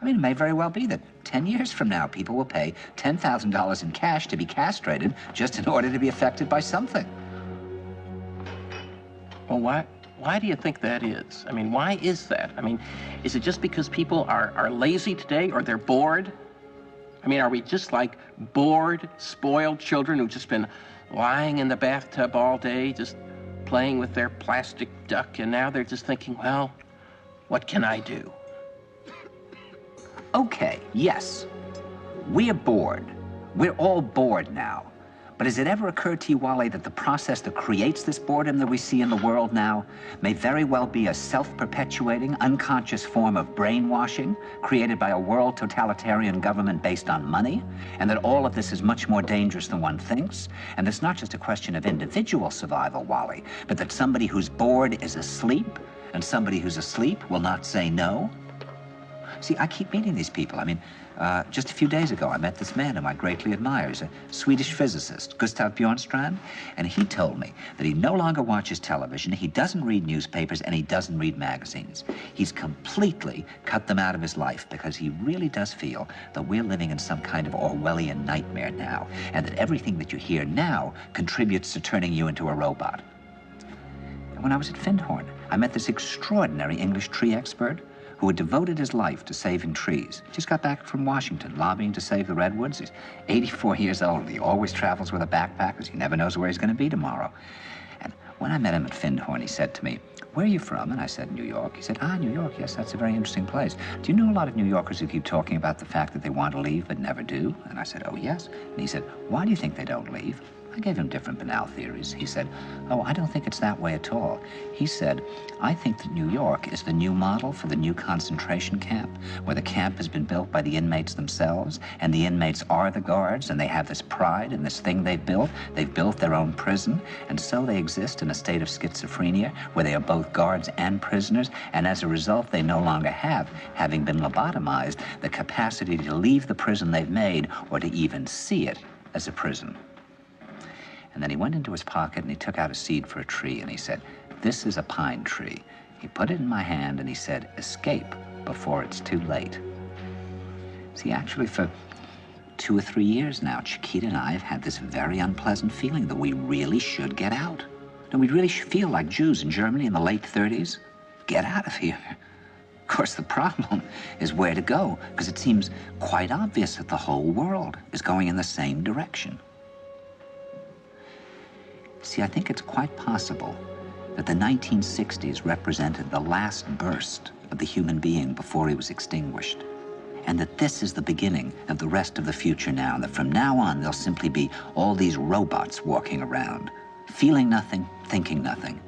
I mean, it may very well be that 10 years from now, people will pay $10,000 in cash to be castrated just in order to be affected by something. Well, why do you think that is? I mean, why is that? I mean, is it just because people are lazy today, or they're bored? I mean, are we just like bored, spoiled children who've just been lying in the bathtub all day, just playing with their plastic duck, and now they're just thinking, well, what can I do? Okay, yes, we are bored. We're all bored now. But has it ever occurred to you, Wally, that the process that creates this boredom that we see in the world now may very well be a self-perpetuating, unconscious form of brainwashing created by a world totalitarian government based on money, and that all of this is much more dangerous than one thinks, and it's not just a question of individual survival, Wally, but that somebody who's bored is asleep, and somebody who's asleep will not say no? See, I keep meeting these people. I mean, just a few days ago, I met this man whom I greatly admire. He's a Swedish physicist, Gustav Bjornstrand, and he told me that he no longer watches television, he doesn't read newspapers, and he doesn't read magazines. He's completely cut them out of his life because he really does feel that we're living in some kind of Orwellian nightmare now, and that everything that you hear now contributes to turning you into a robot. And when I was at Findhorn, I met this extraordinary English tree expert who had devoted his life to saving trees. He just got back from Washington, lobbying to save the redwoods. He's 84 years old. He always travels with a backpack because he never knows where he's going to be tomorrow. And when I met him at Findhorn, he said to me, "Where are you from?" And I said, "New York." He said, "Ah, New York, yes, that's a very interesting place. Do you know a lot of New Yorkers who keep talking about the fact that they want to leave but never do?" And I said, "Oh, yes." And he said, "Why do you think they don't leave?" I gave him different banal theories. He said, "Oh, I don't think it's that way at all." He said, "I think that New York is the new model for the new concentration camp, where the camp has been built by the inmates themselves, and the inmates are the guards, and they have this pride in this thing they've built. They've built their own prison, and so they exist in a state of schizophrenia, where they are both guards and prisoners, and as a result, they no longer have, having been lobotomized, the capacity to leave the prison they've made, or to even see it as a prison." And then he went into his pocket and he took out a seed for a tree and he said, "This is a pine tree." He put it in my hand and he said, "Escape before it's too late." See, actually for 2 or 3 years now, Chiquita and I have had this very unpleasant feeling that we really should get out. And we really should feel like Jews in Germany in the late 30s. Get out of here. Of course, the problem is where to go, because it seems quite obvious that the whole world is going in the same direction. See, I think it's quite possible that the 1960s represented the last burst of the human being before he was extinguished, and that this is the beginning of the rest of the future now, and that from now on there'll simply be all these robots walking around, feeling nothing, thinking nothing,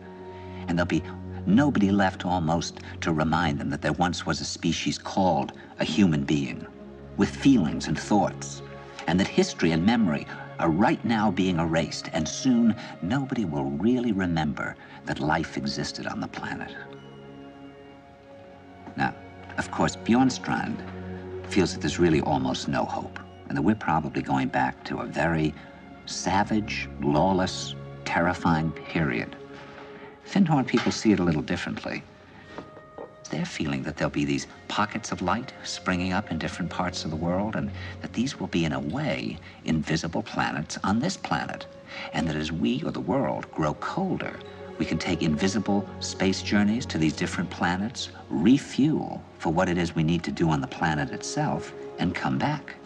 and there'll be nobody left almost to remind them that there once was a species called a human being, with feelings and thoughts, and that history and memory are right now being erased, and soon nobody will really remember that life existed on the planet. Now, of course, Bjornstrand feels that there's really almost no hope, and that we're probably going back to a very savage, lawless, terrifying period. Findhorn people see it a little differently. They're feeling that there'll be these pockets of light springing up in different parts of the world, and that these will be, in a way, invisible planets on this planet. And that as we, or the world, grow colder, we can take invisible space journeys to these different planets, refuel for what it is we need to do on the planet itself, and come back.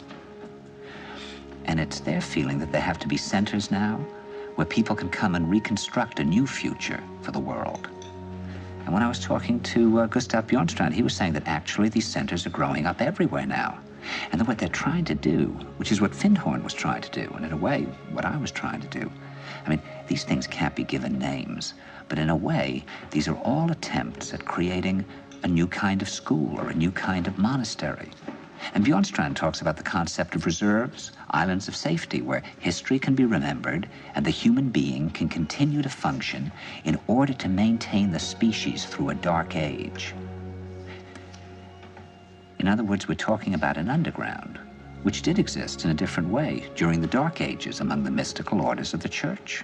And it's their feeling that there have to be centers now where people can come and reconstruct a new future for the world. And when I was talking to Gustav Bjornstrand, he was saying that actually these centers are growing up everywhere now. And that what they're trying to do, which is what Findhorn was trying to do, and in a way, what I was trying to do. I mean, these things can't be given names, but in a way, these are all attempts at creating a new kind of school or a new kind of monastery. And Bjornstrand talks about the concept of reserves, islands of safety, where history can be remembered and the human being can continue to function in order to maintain the species through a dark age. In other words, we're talking about an underground, which did exist in a different way during the Dark Ages among the mystical orders of the Church.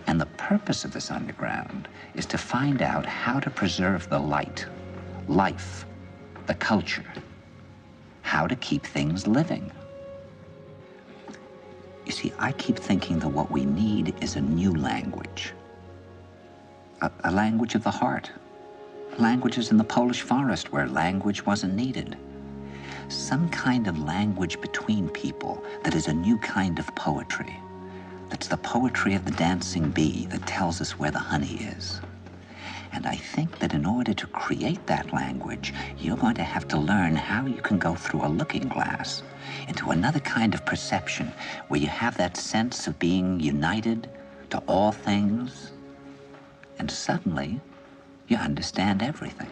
And the purpose of this underground is to find out how to preserve the light, life, the culture, how to keep things living. You see, I keep thinking that what we need is a new language. A language of the heart. Languages in the Polish forest where language wasn't needed. Some kind of language between people that is a new kind of poetry. That's the poetry of the dancing bee that tells us where the honey is. And I think that in order to create that language, you're going to have to learn how you can go through a looking glass into another kind of perception where you have that sense of being united to all things, and suddenly you understand everything.